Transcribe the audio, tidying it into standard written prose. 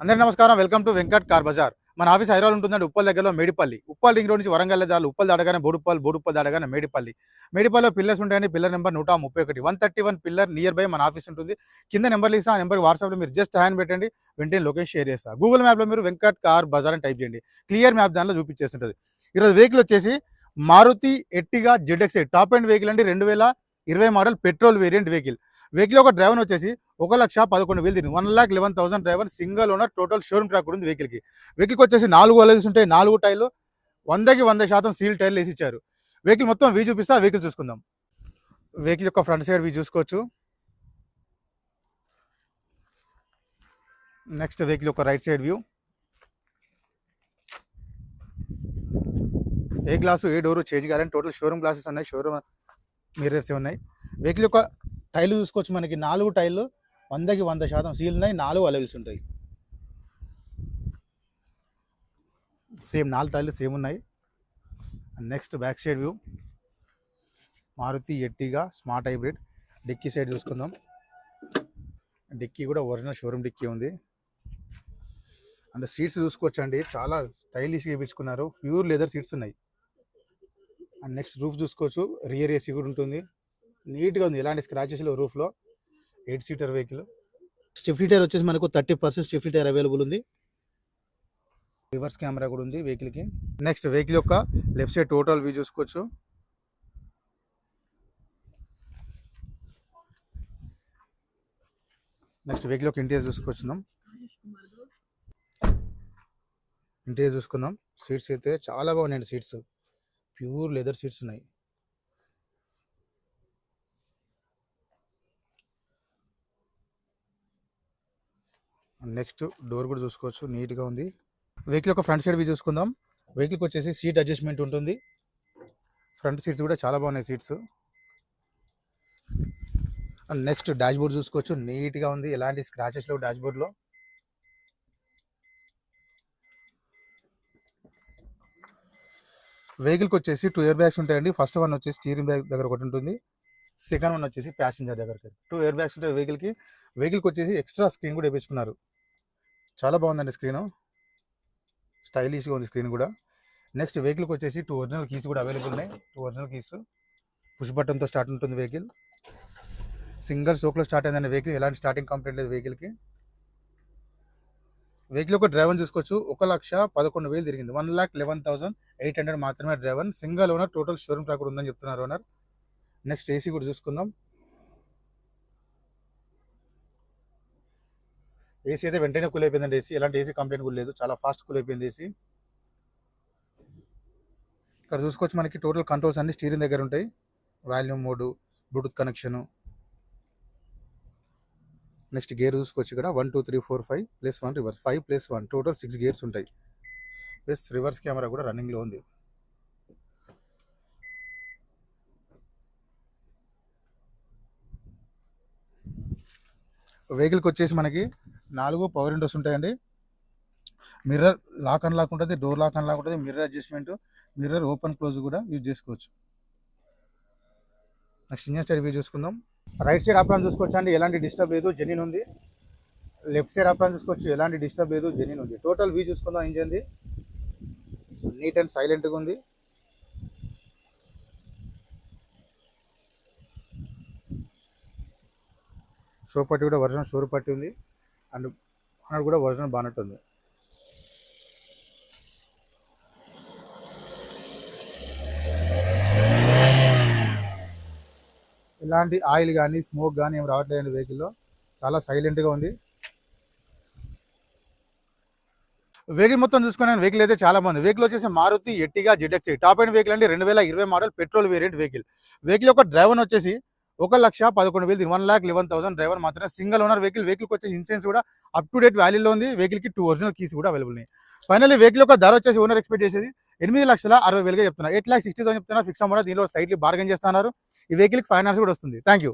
అందరికీ నమస్కారం. Welcome to Venkat car bazaar. మన ఆఫీస్ హైదరాబాద్ ఉంటుందండి. ఉప్పల్ దగ్గరలో మేడిపల్లి. ఉప్పల్ రింగ్ రోడ్ నుంచి వరంగల్ దారి ఉప్పల్ దాటగానే బోడుప్పల్ దాటగానే మేడిపల్లి. మేడిపల్లిలో పిల్లర్స్ ఉంటాయండి. Pillar number 131 131 pillar near by మన ఆఫీస్ ఉంటుంది. కింద నెంబర్లు ఇస్తా. ఆ నెంబర్కి వాట్సాప్లో మీరు జస్ట్ హ్యాండ్ పెట్టండి, వెంటనే లొకేషన్ షేర్ చేస్తా. గూగుల్ మ్యాప్లో మీరు వెంకట్ కార్ బజార్ అని టైప్ చేయండి, క్లియర్ మ్యాప్ దానిలో చూపించేస్తుంటుంది. ఈరోజు వెహికల్ వచ్చేసి Maruti Ertiga ZXi top and vehicle అండి. 2020 model petrol variant vehicle. Vehicle ఒక డ్రైవర్ వచ్చేసి 1,11,000 తిరిగి 1,11,000 driver, single owner, total showroom track ఉంది వెహికల్కి. వెహికల్కి వచ్చేసి 4 అలైవ్స్ ఉంటాయి. 4 టైర్లు 100కి 100% సీల్ టైర్లు వేసి ఇచ్చారు. వెహికల్ మొత్తం వ్యూ చూపిస్తా, వెహికల్ చూసుకుందాం. వెహికల్ యొక్క ఫ్రంట్ సైడ్ వ్యూ చూసుకోవచ్చు. నెక్స్ట్ వెహికల్ యొక్క రైట్ సైడ్ వ్యూ. ఏ గ్లాసు ఏ డోరు చేంజ్ కావాలని టోటల్ షోరూమ్ గ్లాసెస్ ఉన్నాయి, షోరూమ్ మిర్రర్స్ ఉన్నాయి. వెహికల్ యొక్క టైర్లు చూసుకోవచ్చు. మనకి 4 టైర్లు 100కి 100% సీల్ ఉన్నాయి. 4 అలైవ్స్ ఉంటాయి. సేమ్ 4 టైర్లు సేమ్ ఉన్నాయి. Next back side view. Maruti Ertiga smart hybrid. Dickey side చూసుకుందాం. డిక్కీ కూడా ఒరిజినల్ షోరూమ్ డిక్కీ ఉంది. అండ్ సీట్స్ చూసుకోవచ్చండి, చాలా స్టైలిష్గా వేయించుకున్నారు. ప్యూర్ లెదర్ సీట్స్ ఉన్నాయి. అండ్ నెక్స్ట్ రూఫ్ చూసుకోవచ్చు. రియర్ ఏసీ కూడా ఉంటుంది. నీట్గా ఉంది, ఎలాంటి స్క్రాచెస్ లేవు రూఫ్లో. 8 సీటర్ వెహికల్. స్టిఫ్టీ టైర్ వచ్చేసి మనకు 30% స్టిఫ్టీ టైర్ అవైలబుల్ ఉంది. రివర్స్ కెమెరా కూడా ఉంది వెహికల్కి. నెక్స్ట్ వెహికల్ యొక్క లెఫ్ట్ సైడ్ టోటల్ వ్యూ చూసుకోవచ్చు. నెక్స్ట్ వెహికల్ యొక్క ఇంటీరియర్ చూసుకొచ్చున్నాం. ఇంటీరియర్ చూసుకుందాం. సీట్స్ అయితే చాలా బాగున్నాయండి. సీట్స్ ప్యూర్ లెదర్ సీట్స్ ఉన్నాయి. నెక్స్ట్ డోర్ కూడా చూసుకోవచ్చు, నీట్గా ఉంది. వెహికల్ యొక్క ఫ్రంట్ సైడ్ వ్యూ చూసుకుందాం. వెహికల్కి వచ్చేసి సీట్ అడ్జస్ట్మెంట్ ఉంటుంది. ఫ్రంట్ సీట్స్ కూడా చాలా బాగున్నాయి seats. And next dash board చూసుకోవచ్చు, నీట్గా ఉంది, ఎలాంటి స్క్రాచెస్ లేవు డాష్ బోర్డ్లో. వెహికల్కి వచ్చేసి 2 ఎయిర్ బ్యాగ్స్ ఉంటాయండి. ఫస్ట్ వన్ వచ్చేసి స్టీరింగ్ బ్యాగ్ దగ్గర ఒకటి ఉంటుంది. సెకండ్ వన్ వచ్చేసి ప్యాసింజర్ దగ్గరికి. 2 ఎయిర్ బ్యాగ్స్ ఉంటాయి వెహికల్కి. వెహికల్కి వచ్చేసి ఎక్స్ట్రా స్క్రీన్ కూడా వేయించుకున్నారు. చాలా బాగుందండి స్క్రీన్, స్టైలిష్గా ఉంది స్క్రీన్ కూడా. నెక్స్ట్ వెహికల్కి వచ్చేసి 2 ఒరిజినల్ కీస్ కూడా అవైలబుల్ ఉన్నాయి. 2 ఒరిజినల్ కీస్. పుష్ బటన్తో స్టార్ట్ ఉంటుంది వెహికల్. సింగిల్ స్ట్రోక్లో స్టార్ట్ అయిందండి వెహికల్, ఎలాంటి స్టార్టింగ్ కంప్లైంట్ లేదు వెహికల్కి. వెహికల్ ఒక డ్రైవర్ చూసుకోవచ్చు. 1,11,000 తిరిగింది. 1,11,800 మాత్రమే driver. Single owner, total showroom track కూడా ఉందని చెప్తున్నారు ఓనర్. నెక్స్ట్ ఏసీ కూడా చూసుకుందాం. ఏసీ అయితే వెంటనే కూల్ అయిపోయిందండి. ఏసీ ఎలాంటి ఏసీ కంప్లైంట్ కూడా లేదు, చాలా ఫాస్ట్ కూల్ అయిపోయింది ఏసీ. ఇక్కడ చూసుకోవచ్చు మనకి టోటల్ కంట్రోల్స్ అన్ని స్టీరింగ్ దగ్గర ఉంటాయి. Volume mode, Bluetooth connection. Next gear చూసుకోవచ్చు. ఇక్కడ 1 2 3 4 5 +1 రివర్స్, 5 +1 టోటల్ 6 గేర్స్ ఉంటాయి. ప్లస్ రివర్స్ కెమెరా కూడా రన్నింగ్లో ఉంది. వెహికల్కి వచ్చేసి మనకి 4 పవర్ విండోస్ ఉంటాయండి. మిర్రర్ లాక్ అన్ లాక్ ఉంటుంది, డోర్ లాక్ అన్ లాక్ ఉంటుంది, mirror adjustment, mirror open close కూడా యూజ్ చేసుకోవచ్చు. నెక్స్ట్ ఇంజన్ సైడ్ వ్యూ చూసుకుందాం. రైట్ సైడ్ అప్రాన్ చూసుకోవచ్చు అండి, ఎలాంటి డిస్టర్బ్ లేదు, జెన్యూన్ ఉంది. లెఫ్ట్ సైడ్ అప్రాన్ చూసుకోవచ్చు, ఎలాంటి డిస్టర్బ్ లేదు, జెన్యూన్ ఉంది. టోటల్ వ్యూ చూసుకుందాం. ఇంజన్ది నీట్ అండ్ సైలెంట్గా ఉంది. షో పట్టి కూడా ఒరిజినల్ షోర్ పట్టి ఉంది. అండ్ బానట్ కూడా ఒరిజినల్ బానట్ ఉంది. ఎలాంటి ఆయిల్ కానీ స్మోక్ కానీ ఏం రావట్లేదు వెహికల్లో, చాలా సైలెంట్గా ఉంది. వెహికల్ మొత్తం చూసుకునే వెహికల్ అయితే చాలా బాగుంది. వెహికల్ వచ్చేసి Maruti Ertiga ZXi top and vehicle అండి. 2020 model petrol variant vehicle. Vehicle యొక్క డ్రైవర్ వచ్చేసి 1,11,000 1,11,000 డ్రైవర్ మాత్రమే. Single owner vehicle. వెహికల్కి వచ్చేసి ఇన్సూరెన్స్ కూడా అప్ టు డేట్ వాల్యూలో ఉంది. వెహికల్కి 2 ఒరిజినల్ కీస్ కూడా అవైలబుల్ ఉన్నాయి. ఫైనల్లీ వెహికల్ యొక్క ధర వచ్చేసి ఓనర్ ఎక్స్పెక్ట్ చేసేది 8,60,000 చెప్తున్నారు. 8,60,000 చెప్తున్నారు ఫిక్స్ అమౌంట్. దీనిలో స్లైట్లీ బార్గెన్ చేస్తున్నారు. ఈ వెహికల్కి ఫైనాన్స్ కూడా వస్తుంది. Thank you.